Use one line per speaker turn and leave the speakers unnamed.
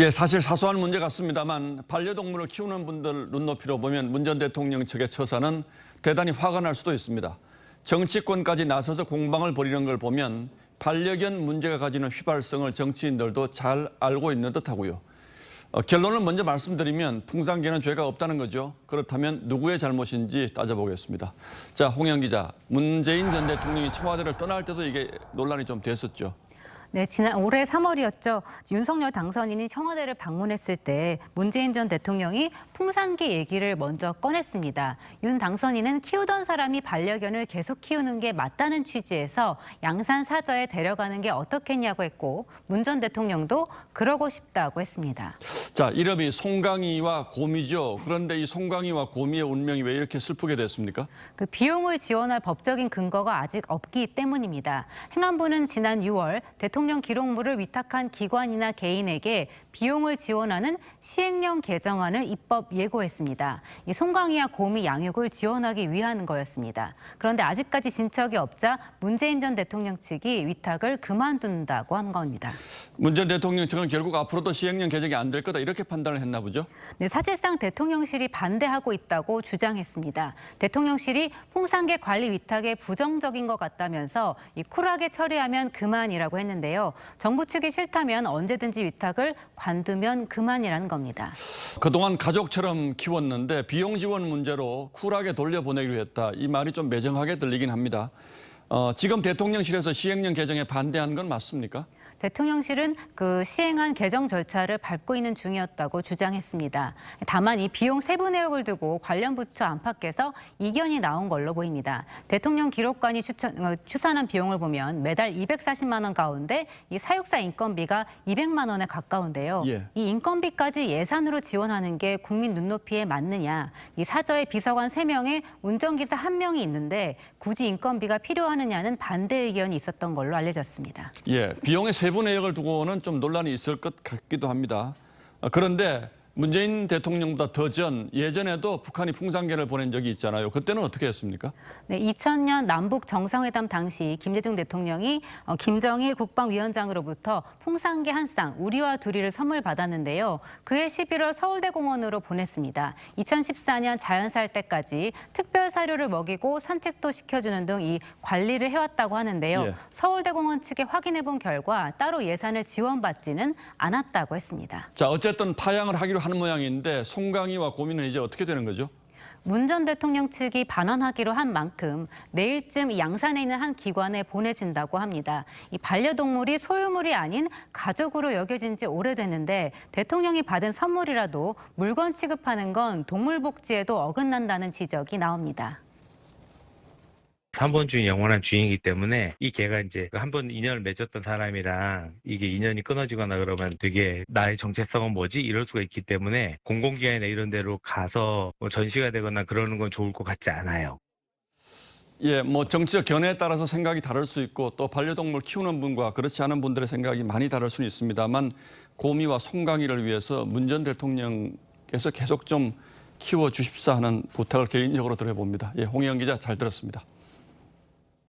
예, 사실 사소한 문제 같습니다만 반려동물을 키우는 분들 눈높이로 보면 문 전 대통령 측의 처사는 대단히 화가 날 수도 있습니다. 정치권까지 나서서 공방을 벌이는 걸 보면 반려견 문제가 가지는 휘발성을 정치인들도 잘 알고 있는 듯하고요. 결론을 먼저 말씀드리면 풍산개는 죄가 없다는 거죠. 그렇다면 누구의 잘못인지 따져보겠습니다. 자, 홍영 기자, 문재인 전 대통령이 청와대를 떠날 때도 이게 논란이 좀 됐었죠.
네, 지난 올해 3월이었죠. 윤석열 당선인이 청와대를 방문했을 때 문재인 전 대통령이 풍산개 얘기를 먼저 꺼냈습니다. 윤 당선인은 키우던 사람이 반려견을 계속 키우는 게 맞다는 취지에서 양산 사저에 데려가는 게 어떻겠냐고 했고 문 전 대통령도 그러고 싶다고 했습니다.
자, 이름이 송강이와 곰이죠. 그런데 이 송강이와 곰이의 운명이 왜 이렇게 슬프게 됐습니까?
그 비용을 지원할 법적인 근거가 아직 없기 때문입니다. 행안부는 지난 6월 대통령 기록물을 위탁한 기관이나 개인에게 비용을 지원하는 시행령 개정안을 입법 예고했습니다. 이 송강이와 곰이 양육을 지원하기 위한 거였습니다. 그런데 아직까지 진척이 없자 문재인 전 대통령 측이 위탁을 그만둔다고 한 겁니다.
문 전 대통령 측은 결국 앞으로도 시행령 개정이 안 될 거다 이렇게 판단을 했나 보죠?
네, 사실상 대통령실이 반대하고 있다고 주장했습니다. 대통령실이 풍산개 관리 위탁에 부정적인 것 같다면서 쿨하게 처리하면 그만이라고 했는데요. 정부 측이 싫다면 언제든지 위탁을 관두면 그만이라는 겁니다.
그동안 가족처럼 키웠는데 비용 지원 문제로 쿨하게 돌려보내기로 했다. 이 말이 좀 매정하게 들리긴 합니다. 지금 대통령실에서 시행령 개정에 반대하는 건 맞습니까?
대통령실은 그 시행안 개정 절차를 밟고 있는 중이었다고 주장했습니다. 다만 이 비용 세부 내역을 두고 관련 부처 안팎에서 이견이 나온 걸로 보입니다. 대통령 기록관이 추산한 비용을 보면 매달 240만 원 가운데 이 사육사 인건비가 200만 원에 가까운데요.
예.
이 인건비까지 예산으로 지원하는 게 국민 눈높이에 맞느냐. 이 사저에 비서관 3명에 운전기사 1명이 있는데 굳이 인건비가 필요하느냐는 반대 의견이 있었던 걸로 알려졌습니다.
예, 비용의 세부 내역을 두고는 좀 논란이 있을 것 같기도 합니다. 그런데 문재인 대통령보다 더 예전에도 북한이 풍산개를 보낸 적이 있잖아요. 그때는 어떻게 했습니까?
네, 2000년 남북 정상회담 당시 김대중 대통령이 김정일 국방위원장으로부터 풍산개 한 쌍, 우리와 두리를 선물 받았는데요. 그해 11월 서울대공원으로 보냈습니다. 2014년 자연사할 때까지 특별 사료를 먹이고 산책도 시켜주는 등 이 관리를 해왔다고 하는데요.
예.
서울대공원 측에 확인해본 결과 따로 예산을 지원받지는 않았다고 했습니다.
자, 어쨌든 파양을 하기로 하는 모양인데 송강이와 곰이는 이제 어떻게 되는 거죠?
문 전 대통령 측이 반환하기로 한 만큼 내일쯤 양산에 있는 한 기관에 보내진다고 합니다. 이 반려동물이 소유물이 아닌 가족으로 여겨진 지 오래됐는데 대통령이 받은 선물이라도 물건 취급하는 건 동물복지에도 어긋난다는 지적이 나옵니다.
한 번 주인 영원한 주인이기 때문에 이 개가 이제 한 번 인연을 맺었던 사람이랑 이게 인연이 끊어지거나 그러면 되게 나의 정체성은 뭐지? 이럴 수가 있기 때문에 공공기관이나 이런 데로 가서 뭐 전시가 되거나 그러는 건 좋을 것 같지 않아요.
예, 뭐 정치적 견해에 따라서 생각이 다를 수 있고 또 반려동물 키우는 분과 그렇지 않은 분들의 생각이 많이 다를 수는 있습니다만 곰이와 송강이를 위해서 문 전 대통령께서 계속 좀 키워주십사 하는 부탁을 개인적으로 드려봅니다. 예, 홍영 기자 잘 들었습니다.